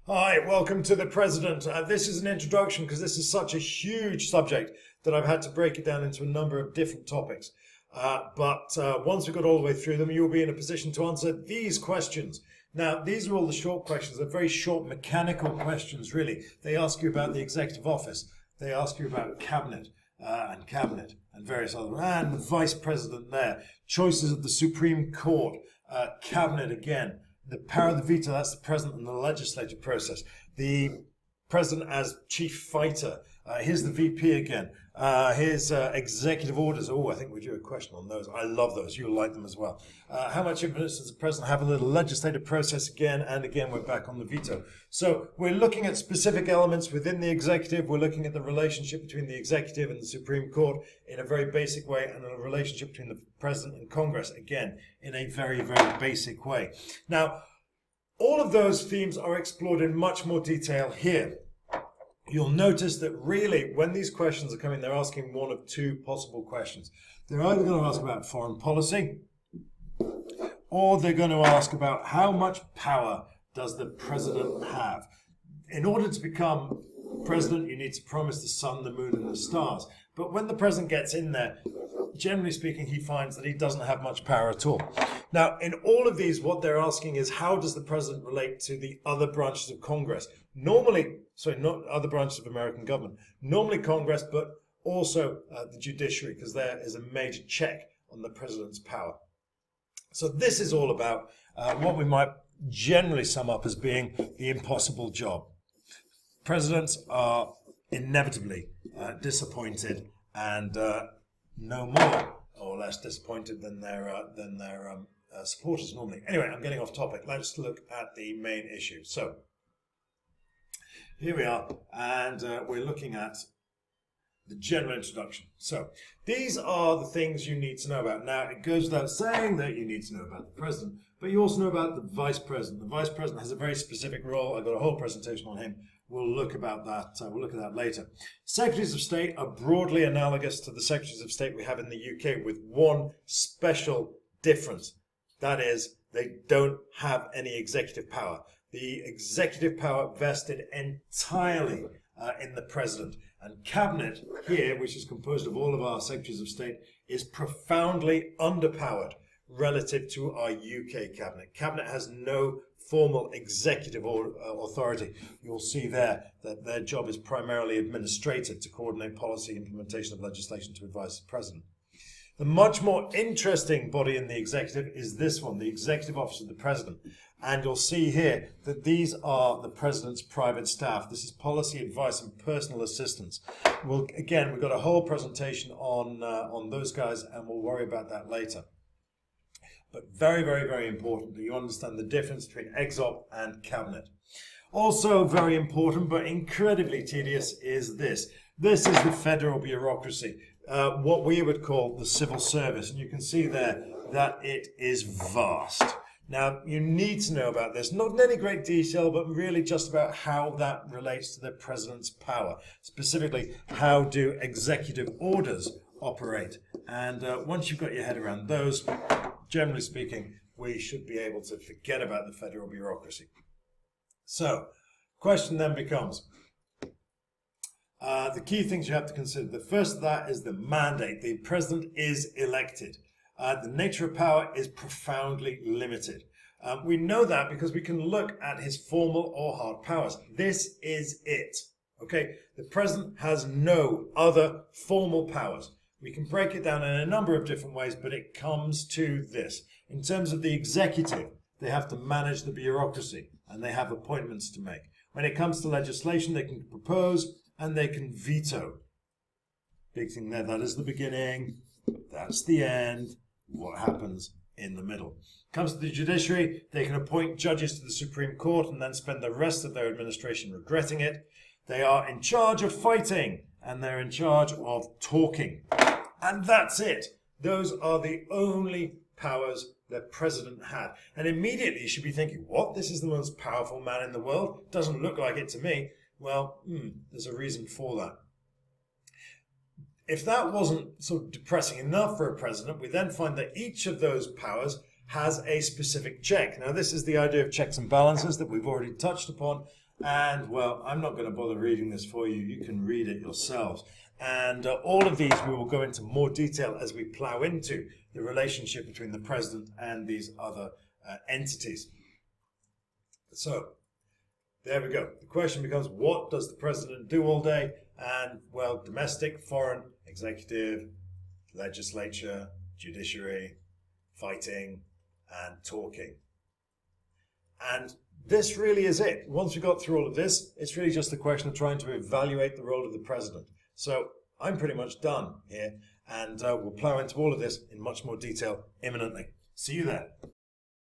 Hi, welcome to the President. This is an introduction because this is such a huge subject that I've had to break it down into a number of different topics. But once we've got all the way through them, you'll be in a position to answer these questions. Now, these are all the short questions. They're very short mechanical questions, really. They ask you about the executive office. They ask you about cabinet and various other, and the vice president there. Choices of the Supreme Court, cabinet again. The power of the veto, that's the president and the legislative process. The president as chief fighter. Here's the VP again. Here's executive orders. Oh, I think we do a question on those. I love those. You'll like them as well. How much influence does the president have in the legislative process again? And again, we're back on the veto. So we're looking at specific elements within the executive. We're looking at the relationship between the executive and the Supreme Court in a very basic way, and a relationship between the president and Congress, again, in a very, very basic way. Now, all of those themes are explored in much more detail here. You'll notice that really, when these questions are coming, they're asking one of two possible questions. They're either going to ask about foreign policy, or they're going to ask about how much power does the president have. In order to become president, you need to promise the sun, the moon, and the stars. But when the president gets in there, generally speaking, he finds that he doesn't have much power at all. Now, in all of these, what they're asking is, how does the president relate to the other branches of Congress? Normally, sorry, not other branches of American government. Normally Congress, but also the judiciary, because there is a major check on the president's power. So this is all about what we might generally sum up as being the impossible job. Presidents are inevitably disappointed and no more or less disappointed than their supporters normally. Anyway, I'm getting off topic. Let's look at the main issue. So here we are, and we're looking at the general introduction. So these are the things you need to know about. Now, it goes without saying that you need to know about the president, but you also know about the vice president. The vice president has a very specific role. I've got a whole presentation on him. We'll look about that. We'll look at that later. Secretaries of State are broadly analogous to the Secretaries of State we have in the UK, with one special difference. That is, they don't have any executive power. The executive power vested entirely in the president. And cabinet here, which is composed of all of our Secretaries of State, is profoundly underpowered relative to our UK cabinet. Cabinet has no formal executive authority. You'll see there that their job is primarily administrative, to coordinate policy, implementation of legislation, to advise the president. The much more interesting body in the executive is this one, the Executive Office of the President. And you'll see here that these are the president's private staff. This is policy, advice, and personal assistance. We've got a whole presentation on those guys, and we'll worry about that later. But very, very, very important that you understand the difference between EXOP and cabinet. Also very important, but incredibly tedious, is this. This is the federal bureaucracy, what we would call the civil service. And you can see there that it is vast. Now, you need to know about this, not in any great detail, but really just about how that relates to the president's power. Specifically, how do executive orders operate? And once you've got your head around those, generally speaking, we should be able to forget about the federal bureaucracy. So, question then becomes, the key things you have to consider. The first of that is the mandate. The president is elected. The nature of power is profoundly limited. We know that because we can look at his formal or hard powers. This is it. Okay, the president has no other formal powers. We can break it down in a number of different ways, but it comes to this. In terms of the executive, they have to manage the bureaucracy, and they have appointments to make. When it comes to legislation, they can propose and they can veto. Big thing there, that is the beginning, that's the end, what happens in the middle. Comes to the judiciary, they can appoint judges to the Supreme Court and then spend the rest of their administration regretting it. They are in charge of fighting, and they're in charge of talking. And that's it. Those are the only powers the president had. And immediately you should be thinking, what? This is the most powerful man in the world? Doesn't look like it to me. Well, there's a reason for that. If that wasn't sort of depressing enough for a president, we then find that each of those powers has a specific check. Now, this is the idea of checks and balances that we've already touched upon, And, well, I'm not going to bother reading this for you. You can read it yourselves. And all of these we will go into more detail as we plow into the relationship between the president and these other entities. So, there we go. The question becomes, what does the president do all day? And, well, domestic, foreign, executive, legislature, judiciary, fighting, and talking. And this really is it. Once we got through all of this, it's really just a question of trying to evaluate the role of the president. So I'm pretty much done here, and we'll plow into all of this in much more detail imminently. See you then.